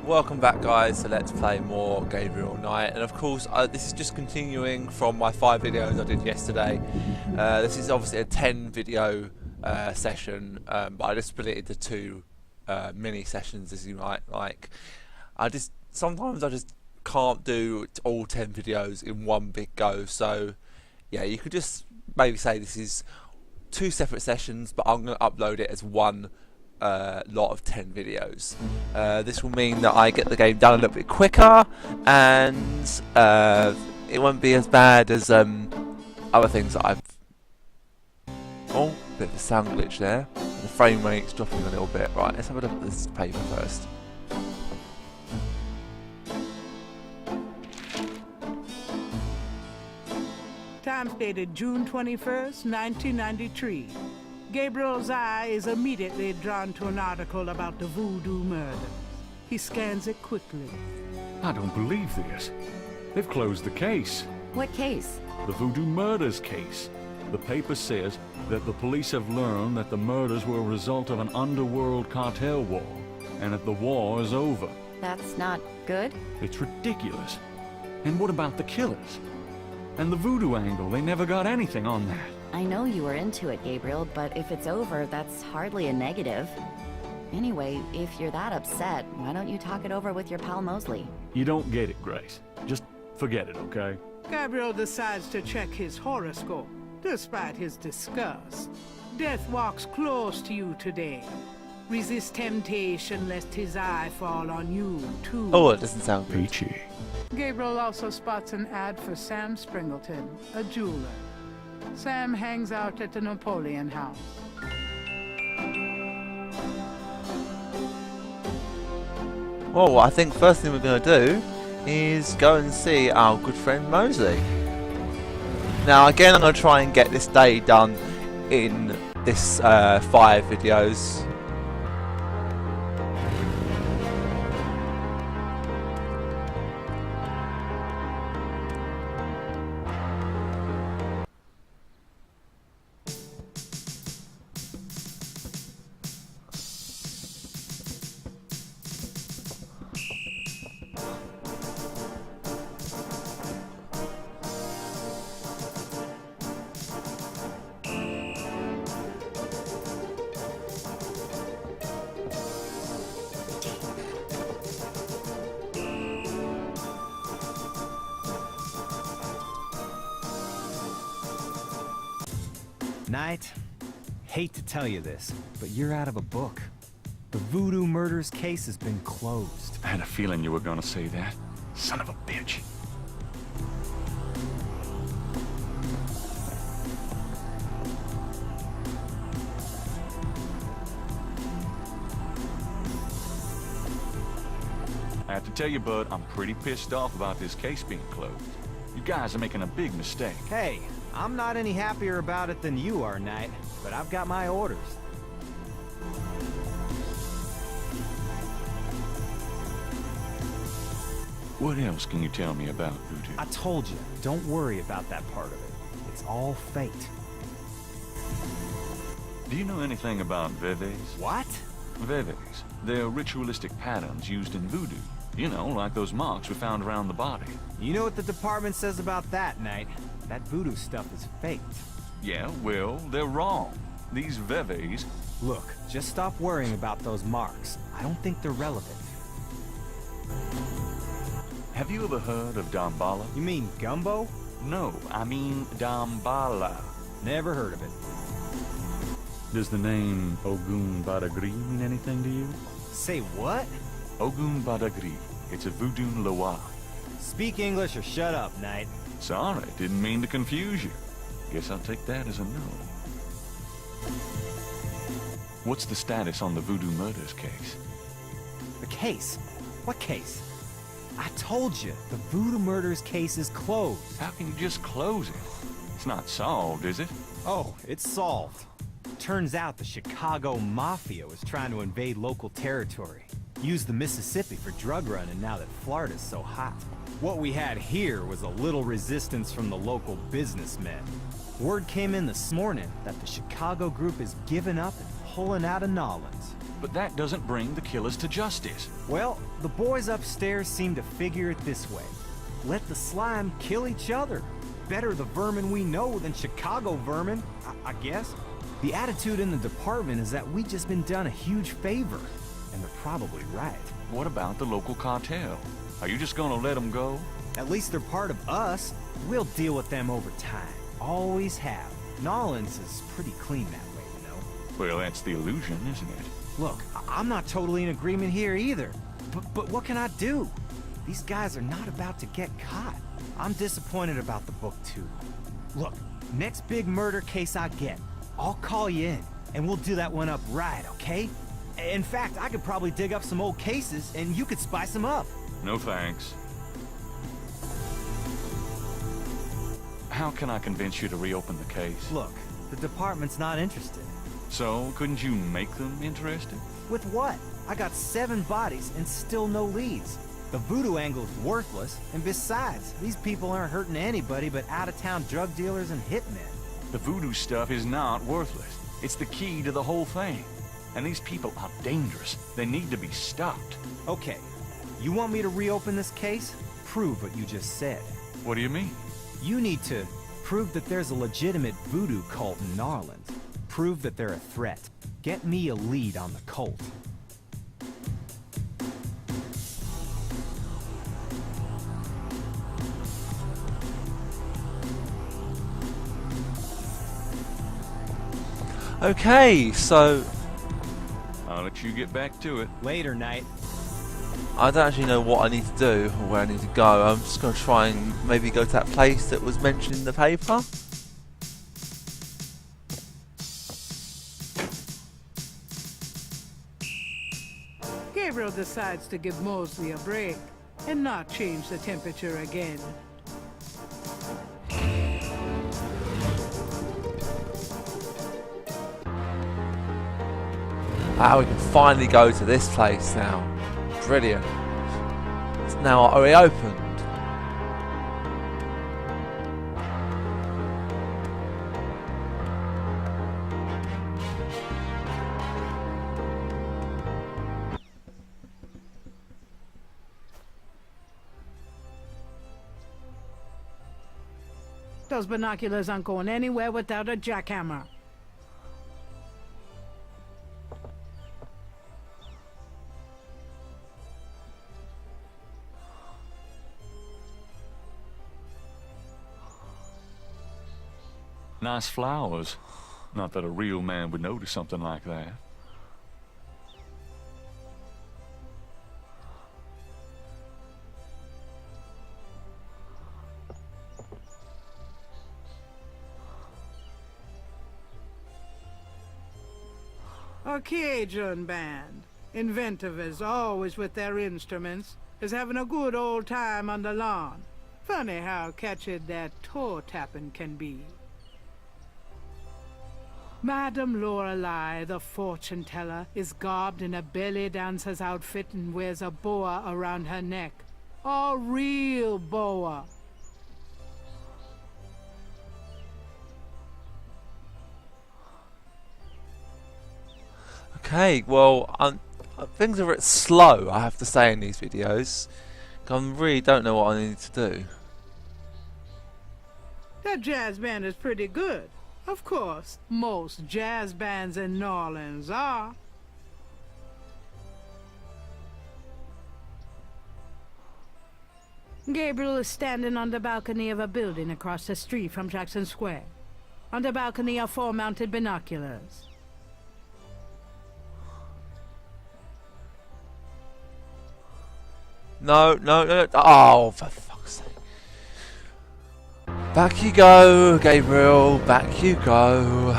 Welcome back, guys, to Let's Play more Gabriel Knight, and of course this is just continuing from my 5 videos I did yesterday. This is obviously a 10 video session, but I just split it into 2 mini sessions, as you might like. Sometimes I just can't do all 10 videos in one big go, so yeah, you could just maybe say this is 2 separate sessions, but I'm going to upload it as one lot of 10 videos. This will mean that I get the game done a little bit quicker, and it won't be as bad as other things that I've... Oh, bit of a sound glitch there. The frame rate's dropping a little bit. Right, let's have a look at this paper first. Time stated June 21st, 1993. Gabriel's eye is immediately drawn to an article about the voodoo murders. He scans it quickly. I don't believe this. They've closed the case. What case? The voodoo murders case. The paper says that the police have learned that the murders were a result of an underworld cartel war, and that the war is over. That's not good? It's ridiculous. And what about the killers? And the voodoo angle, they never got anything on that. I know you were into it, Gabriel, but if it's over, that's hardly a negative. Anyway, if you're that upset, why don't you talk it over with your pal Mosley? You don't get it, Grace. Just forget it, okay? Gabriel decides to check his horoscope, despite his disgust. Death walks close to you today. Resist temptation lest his eye fall on you, too. Oh, it doesn't sound good. Peachy. Gabriel also spots an ad for Sam Springleton, a jeweler. Sam hangs out at the Napoleon House. Well, I think first thing we're going to do is go and see our good friend Mosley. Now again, I'm going to try and get this day done in this 5 videos. Knight, hate to tell you this, but you're out of a book. The voodoo murders case has been closed. I had a feeling you were gonna say that. Son of a bitch. I have to tell you, bud, I'm pretty pissed off about this case being closed. You guys are making a big mistake. Hey, I'm not any happier about it than you are, Knight, but I've got my orders. What else can you tell me about voodoo? I told you, don't worry about that part of it. It's all fate. Do you know anything about veves? What? Veves. They're ritualistic patterns used in voodoo. You know, like those marks we found around the body. You know what the department says about that, Knight? That voodoo stuff is faked. Yeah, well, they're wrong. These veves... Look, just stop worrying about those marks. I don't think they're relevant. Have you ever heard of Damballa? You mean gumbo? No, I mean Damballa. Never heard of it. Does the name Ogun Badagri mean anything to you? Say what? Ogun Badagri. It's a voodoo loa. Speak English or shut up, Knight. Sorry, didn't mean to confuse you. Guess I'll take that as a no. What's the status on the voodoo murders case? The case? What case? I told you, the voodoo murders case is closed. How can you just close it? It's not solved, is it? Oh, it's solved. Turns out the Chicago Mafia was trying to invade local territory. Use the Mississippi for drug running now that Florida's so hot. What we had here was a little resistance from the local businessmen. Word came in this morning that the Chicago group is giving up and pulling out of Nollins. But that doesn't bring the killers to justice. Well, the boys upstairs seem to figure it this way. Let the slime kill each other. Better the vermin we know than Chicago vermin, I guess. The attitude in the department is that we just been done a huge favor. And they're probably right. What about the local cartel? Are you just gonna let them go? At least they're part of us. We'll deal with them over time. Always have. Nollins is pretty clean that way, you know. Well, that's the illusion, isn't it? Look, I'm not totally in agreement here either. But what can I do? These guys are not about to get caught. I'm disappointed about the book, too. Look, next big murder case I get, I'll call you in, and we'll do that one up right, okay? In fact, I could probably dig up some old cases, and you could spice them up. No thanks. How can I convince you to reopen the case? Look, the department's not interested. So, couldn't you make them interested? With what? I got 7 bodies and still no leads. The voodoo angle's worthless, and besides, these people aren't hurting anybody but out-of-town drug dealers and hitmen. The voodoo stuff is not worthless. It's the key to the whole thing. And these people are dangerous. They need to be stopped. Okay, you want me to reopen this case? Prove what you just said. What do you mean? You need to prove that there's a legitimate voodoo cult in Narland. Prove that they're a threat. Get me a lead on the cult. Okay, so I'll let you get back to it. Later, Knight. I don't actually know what I need to do or where I need to go. I'm just going to try and maybe go to that place that was mentioned in the paper. Gabriel decides to give Mosley a break and not change the temperature again. Ah, we can finally go to this place now. Brilliant. It's now reopened. Those binoculars aren't going anywhere without a jackhammer. Nice flowers. Not that a real man would notice something like that. A Cajun band, inventive as always with their instruments, is having a good old time on the lawn. Funny how catchy that toe tapping can be. Madame Lorelei, the fortune teller, is garbed in a belly dancer's outfit and wears a boa around her neck. A real boa. Okay, well, things are a bit slow, I have to say, in these videos. I really don't know what I need to do. That jazz band is pretty good. Of course, most jazz bands in New Orleans are. Gabriel is standing on the balcony of a building across the street from Jackson Square. On the balcony are 4 mounted binoculars. No, no, no. Oh, for fuck's sake. Back you go, Gabriel. Back you go.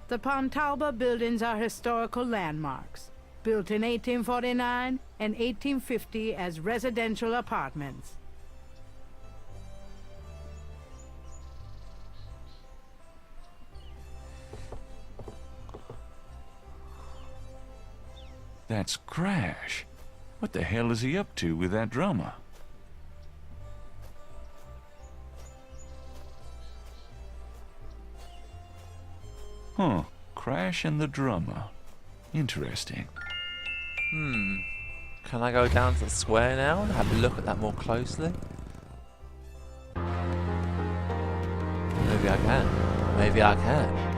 The Pontalba buildings are historical landmarks, built in 1849 and 1850 as residential apartments. That's Crash. What the hell is he up to with that drummer? Huh. Crash and the drummer. Interesting. Can I go down to the square now and have a look at that more closely? Maybe I can. Maybe I can.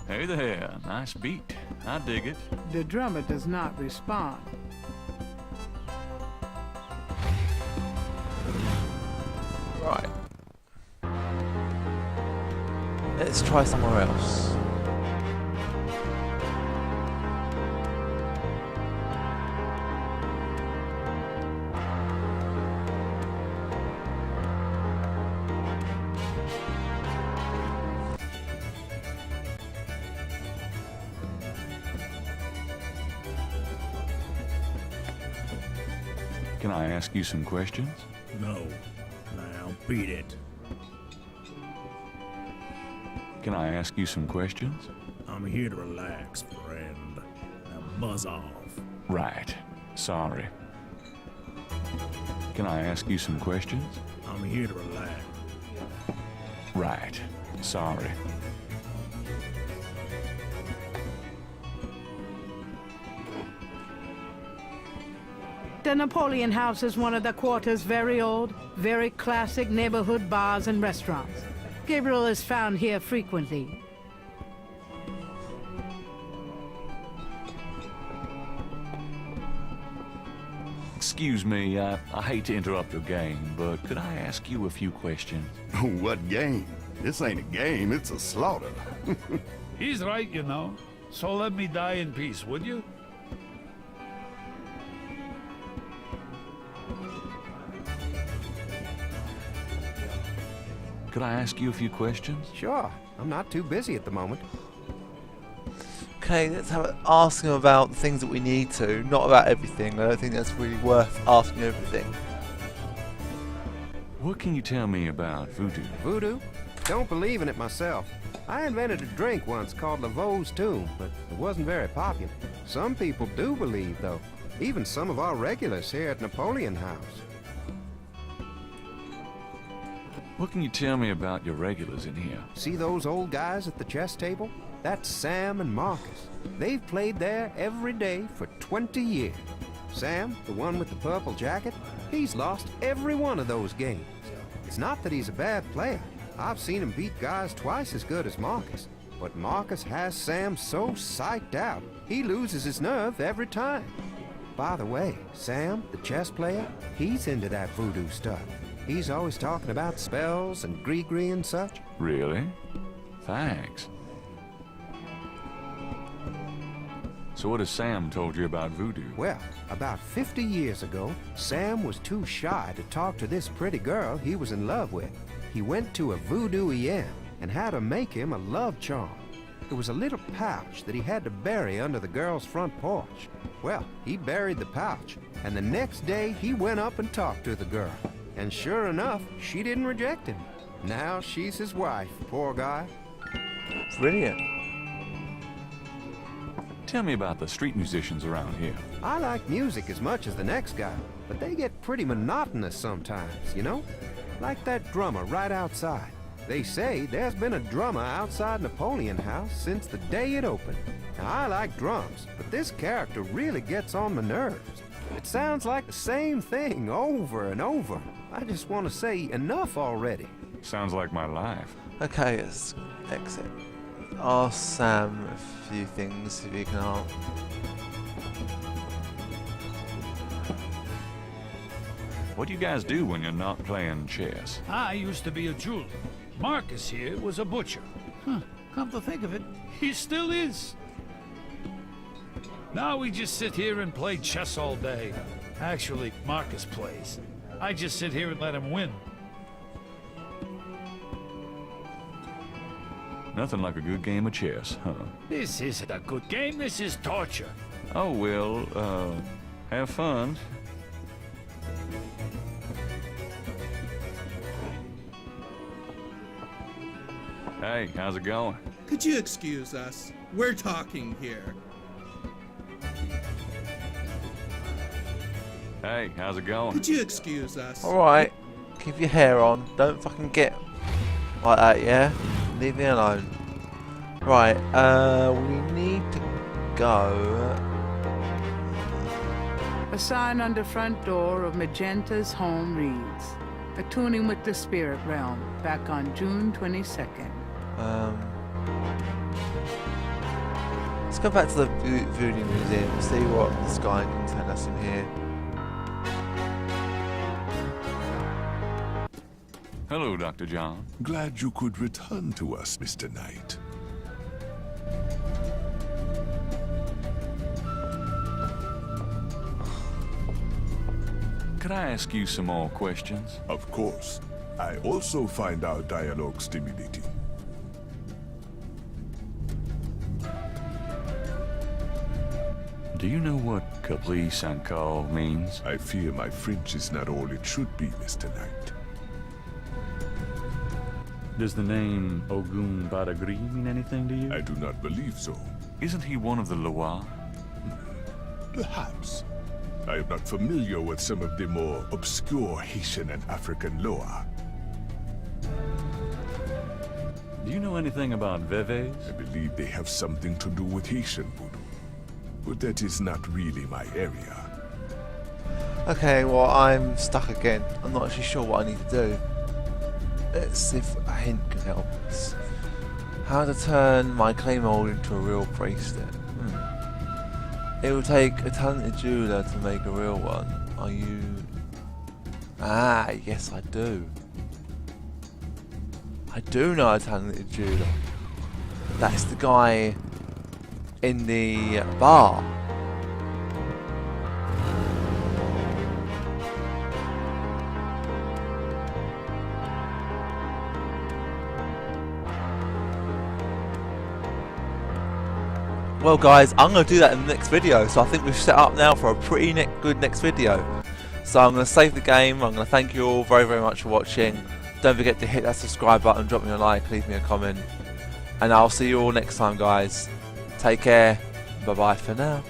Hey there, nice beat. I dig it. The drummer does not respond. Right. Let's try somewhere else. Can I ask you some questions? No. Now beat it. Can I ask you some questions? I'm here to relax, friend. Now buzz off. Right. Sorry. Can I ask you some questions? I'm here to relax. Right. Sorry. The Napoleon House is one of the quarter's very old, very classic neighborhood bars and restaurants. Gabriel is found here frequently. Excuse me, I hate to interrupt your game, but could I ask you a few questions? What game? This ain't a game, it's a slaughter. He's right, you know. So let me die in peace, would you? Could I ask you a few questions? Sure. I'm not too busy at the moment. Okay, let's ask him about the things that we need to, not about everything. I don't think that's really worth asking everything. What can you tell me about voodoo? Voodoo? Don't believe in it myself. I invented a drink once called Laveau's Tomb, but it wasn't very popular. Some people do believe, though. Even some of our regulars here at Napoleon House. What can you tell me about your regulars in here? See those old guys at the chess table? That's Sam and Marcus. They've played there every day for 20 years. Sam, the one with the purple jacket, he's lost every one of those games. It's not that he's a bad player. I've seen him beat guys twice as good as Marcus. But Marcus has Sam so psyched out, he loses his nerve every time. By the way, Sam, the chess player, he's into that voodoo stuff. He's always talking about spells and gree-gree and such. Really? Thanks. So what has Sam told you about voodoo? Well, about 50 years ago, Sam was too shy to talk to this pretty girl he was in love with. He went to a voodoo EM and had her make him a love charm. It was a little pouch that he had to bury under the girl's front porch. Well, he buried the pouch, and the next day he went up and talked to the girl. And sure enough, she didn't reject him. Now she's his wife, poor guy. Brilliant. Tell me about the street musicians around here. I like music as much as the next guy, but they get pretty monotonous sometimes, you know? Like that drummer right outside. They say there's been a drummer outside Napoleon House since the day it opened. Now, I like drums, but this character really gets on my nerves. It sounds like the same thing over and over. I just want to say enough already. Sounds like my life. Okay, let's exit. Ask Sam a few things if you can answer. What do you guys do when you're not playing chess? I used to be a jeweler. Marcus here was a butcher. Huh, come to think of it, he still is. Now we just sit here and play chess all day. Actually, Marcus plays. I just sit here and let him win. Nothing like a good game of chess, huh? This isn't a good game, this is torture. Oh, well, have fun. Hey, how's it going? Could you excuse us? We're talking here. Hey, how's it going? Could you excuse us? Alright, keep your hair on. Don't fucking get like that, yeah? Leave me alone. Right, we need to go. A sign on the front door of Magenta's home reads, Attuning with the Spirit Realm, back on June 22nd. Let's go back to the Voodoo Museum and see what this guy can tell us in here. Hello, Dr. John. Glad you could return to us, Mr. Knight. Could I ask you some more questions? Of course. I also find our dialogue stimulating. Do you know what caprice and call means? I fear my French is not all it should be, Mr. Knight. Does the name Ogun Badagri mean anything to you? I do not believe so. Isn't he one of the Loire? Perhaps. I am not familiar with some of the more obscure Haitian and African lore. Do you know anything about Veves? I believe they have something to do with Haitian voodoo. But that is not really my area. Okay, well, I'm stuck again. I'm not actually sure what I need to do. Let's see if a hint can help us. How to turn my clay mold into a real bracelet. It will take a talented jeweler to make a real one. Are you... Ah, yes I do. I do know a talented jeweler. That's the guy in the bar. Well guys, I'm going to do that in the next video, so I think we've set up now for a pretty good next video. So I'm going to save the game. I'm going to thank you all very much for watching. Don't forget to hit that subscribe button, drop me a like, leave me a comment, and I'll see you all next time guys. Take care, bye bye for now.